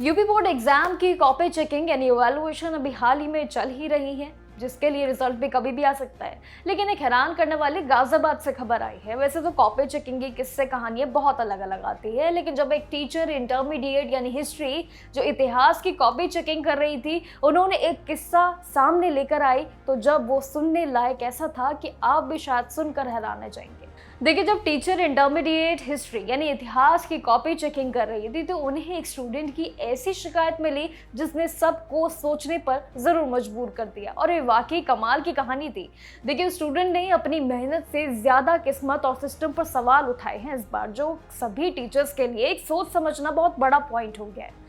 UP board exam की copy checking यानी evaluation अभी हाल ही में चल ही रही है, जिसके लिए रिजल्ट भी कभी भी आ सकता है। लेकिन एक हैरान करने वाली गाजियाबाद से खबर आई है। वैसे तो कॉपी चेकिंग की किस्से कहानियां बहुत अलग अलग आती है, लेकिन जब एक टीचर इंटरमीडिएट यानी हिस्ट्री जो इतिहास की कॉपी चेकिंग कर रही थी, उन्होंने एक किस्सा सामने लेकर आई, तो जब वो सुनने लायक ऐसा था कि आप भी शायद सुनकर हैरान रह जाएंगे। देखिए, जब टीचर इंटरमीडिएट हिस्ट्री यानी इतिहास की कॉपी चेकिंग कर रही थी, तो उन्हें एक स्टूडेंट की ऐसी शिकायत मिली जिसने सबको सोचने पर जरूर मजबूर कर दिया, और ये वाकई कमाल की कहानी थी। देखिए, स्टूडेंट ने अपनी मेहनत से ज्यादा किस्मत और सिस्टम पर सवाल उठाए हैं इस बार, जो सभी टीचर्स के लिए एक सोच समझना बहुत बड़ा पॉइंट हो गया है।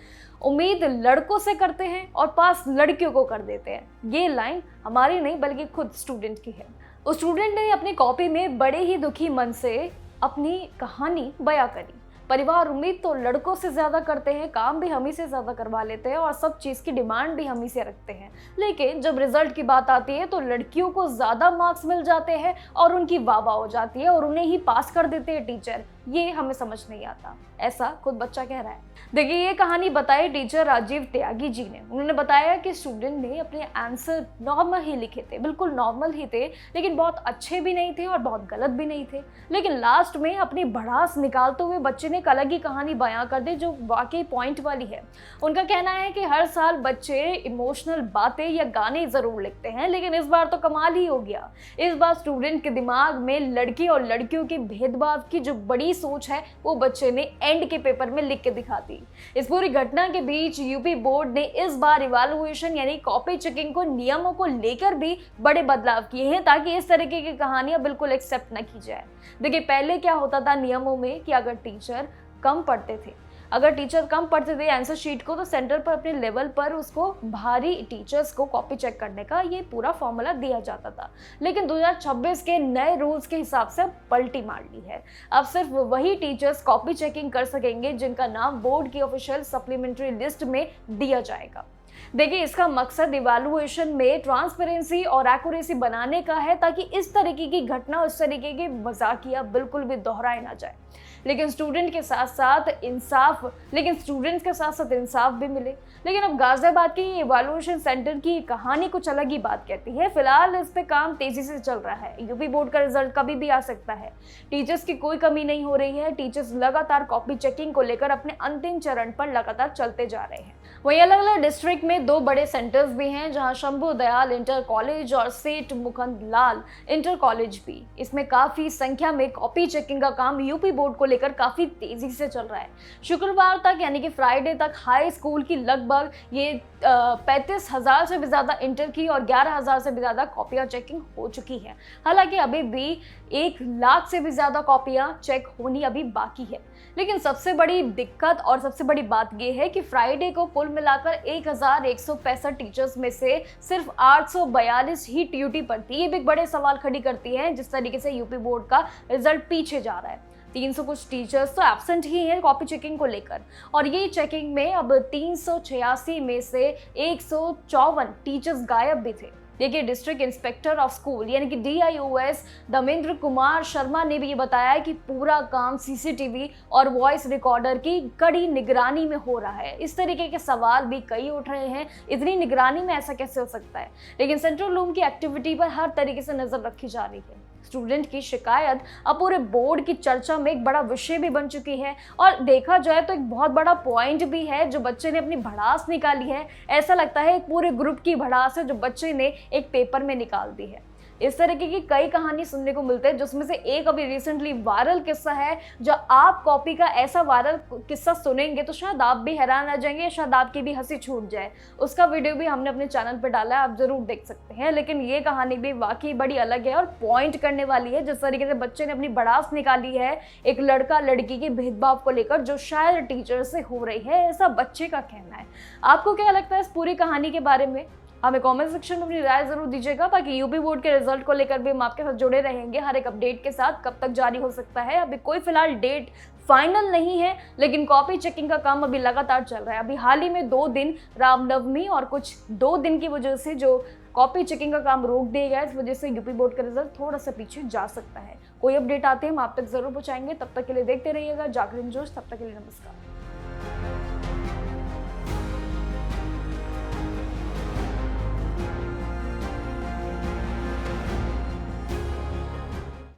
उम्मीद लड़कों से करते हैं और पास लड़कियों को कर देते हैं, ये लाइन हमारी नहीं बल्कि खुद स्टूडेंट की है। उस स्टूडेंट ने अपनी कॉपी में बड़े ही दुखी मन से अपनी कहानी बयां करी। परिवार उम्मीद तो लड़कों से ज्यादा करते हैं, काम भी हम ही से ज्यादा करवा लेते हैं और सब चीज की डिमांड भी हम ही से रखते हैं, लेकिन जब रिजल्ट की बात आती है तो लड़कियों को ज्यादा मार्क्स मिल जाते हैं और उनकी वाह वाह हो जाती है और उन्हें ही पास कर देते हैं टीचर। ये हमें समझ नहीं आता, ऐसा खुद बच्चा कह रहा है। देखिए, ये कहानी बताई टीचर राजीव त्यागी जी ने। उन्होंने बताया कि स्टूडेंट ने अपने आंसर नॉर्मल ही लिखे थे, बिल्कुल नॉर्मल ही थे, लेकिन बहुत अच्छे भी नहीं थे और बहुत गलत भी नहीं थे। लेकिन लास्ट में अपनी भड़ास निकालते हुए बच्चे ने एक अलग ही कहानी बयां कर दी, जो वाकई पॉइंट वाली है। उनका कहना है कि हर साल बच्चे इमोशनल बातें या गाने जरूर लिखते हैं, लेकिन इस बार तो कमाल ही हो गया। इस बार स्टूडेंट के दिमाग में लड़के और लड़कियों के भेदभाव की जो बड़ी सोच है, वो बच्चे ने एंड के पेपर में लिख के दिखा दी। इस पूरी घटना के बीच यूपी बोर्ड ने इस बार इवैल्यूएशन यानी कॉपी चेकिंग को नियमों को लेकर भी बड़े बदलाव किए हैं, ताकि इस तरीके की कहानियां बिल्कुल एक्सेप्ट न की जाए। देखिए, पहले क्या होता था नियमों में कि अगर टीचर कम पढ़ते थे आंसर शीट को, तो सेंटर पर अपने लेवल पर उसको भारी टीचर्स को कॉपी चेक करने का ये पूरा फॉर्मूला दिया जाता था। लेकिन 2026 के नए रूल्स के हिसाब से पलटी मार ली है। अब सिर्फ वही टीचर्स कॉपी चेकिंग कर सकेंगे जिनका नाम बोर्ड की ऑफिशियल सप्लीमेंट्री लिस्ट में दिया जाएगा। देखिए, इसका मकसद इवैल्यूएशन में ट्रांसपेरेंसी और एक्यूरेसी बनाने का है, ताकि इस तरीके की घटना, इस तरीके की मजाकिया बिल्कुल भी दोहराए ना जाए। लेकिन स्टूडेंट्स के साथ साथ इंसाफ भी मिले। लेकिन अब गाजियाबाद की इवैल्यूएशन सेंटर की कहानी कुछ अलग ही बात कहती है। फिलहाल इस पे काम तेजी से चल रहा है। यूपी बोर्ड का रिजल्ट कभी भी आ सकता है। टीचर्स की कोई कमी नहीं हो रही है। टीचर्स लगातार कॉपी चेकिंग को लेकर अपने अंतिम चरण पर लगातार चलते जा रहे हैं। वहीं अलग अलग डिस्ट्रिक्ट में 2 बड़े सेंटर्स भी हैं, जहां शंभू दयाल इंटर कॉलेज और सेठ मुकुंद लाल इंटर कॉलेज भी। इसमें काफी संख्या में कॉपी चेकिंग का काम यूपी बोर्ड को लेकर काफी तेजी से चल रहा है। शुक्रवार तक यानी कि फ्राइडे तक हाई स्कूल की लगभग ये 35,000 से भी ज्यादा इंटर की और 11,000 से भी ज्यादा कॉपियां चेकिंग हो चुकी है। हालांकि अभी भी 1 लाख से भी ज्यादा कॉपियां चेक होनी अभी बाकी है। लेकिन सबसे बड़ी दिक्कत और सबसे बड़ी बात यह है कि फ्राइडे को कुल मिलाकर 1165 टीचर्स में से सिर्फ 842 ही ड्यूटी पर थी। ये भी एक बड़े सवाल खड़ी करती है जिस तरीके से यूपी बोर्ड का रिजल्ट पीछे जा रहा है। 300 कुछ टीचर्स तो एब्सेंट ही हैं कॉपी चेकिंग को लेकर, और ये चेकिंग में अब 386 में से 154 टीचर्स गायब भी थे। देखिए, डिस्ट्रिक्ट इंस्पेक्टर ऑफ स्कूल यानी कि DIOS धर्मेंद्र कुमार शर्मा ने भी ये बताया कि पूरा काम CCTV और वॉइस रिकॉर्डर की कड़ी निगरानी में हो रहा है। इस तरीके के सवाल भी कई उठ रहे हैं, इतनी निगरानी में ऐसा कैसे हो सकता है। लेकिन सेंट्रल रूम की एक्टिविटी पर हर तरीके से नजर रखी जा रही है। स्टूडेंट की शिकायत अब पूरे बोर्ड की चर्चा में एक बड़ा विषय भी बन चुकी है, और देखा जाए तो एक बहुत बड़ा पॉइंट भी है जो बच्चे ने अपनी भड़ास निकाली है। ऐसा लगता है एक पूरे ग्रुप की भड़ास है जो बच्चे ने एक पेपर में निकाल दी है। इस तरीके की कई कहानी सुनने को मिलते हैं, जिसमें से एक अभी रिसेंटली वायरल किस्सा है। जो आप कॉपी का ऐसा वायरल किस्सा सुनेंगे तो शायद आप भी हैरान रह जाएंगे, शायद आपकी भी हंसी छूट जाए। उसका वीडियो भी हमने अपने चैनल पर डाला है, आप जरूर देख सकते हैं। लेकिन ये कहानी भी वाकई बड़ी अलग है और पॉइंट करने वाली है। जिस तरीके से बच्चे ने अपनी भड़ास निकाली है एक लड़का लड़की के भेदभाव को लेकर, जो शायद टीचर से हो रही है, ऐसा बच्चे का कहना है। आपको क्या लगता है इस पूरी कहानी के बारे में? हमें कमेंट सेक्शन में अपनी राय जरूर दीजिएगा। बाकी यूपी बोर्ड के रिजल्ट को लेकर भी हम आपके साथ जुड़े रहेंगे हर एक अपडेट के साथ। कब तक जारी हो सकता है अभी कोई फिलहाल डेट फाइनल नहीं है, लेकिन कॉपी चेकिंग का काम अभी लगातार चल रहा है। अभी हाल ही में 2 दिन रामनवमी और कुछ 2 दिन की वजह से जो कॉपी चेकिंग का काम रोक दिया गया, इस वजह से यूपी बोर्ड का रिजल्ट थोड़ा सा पीछे जा सकता है। कोई अपडेट आते हैं हम आप तक जरूर पहुंचाएंगे। तब तक के लिए देखते रहिएगा जागरण जोश। तब तक के लिए नमस्कार।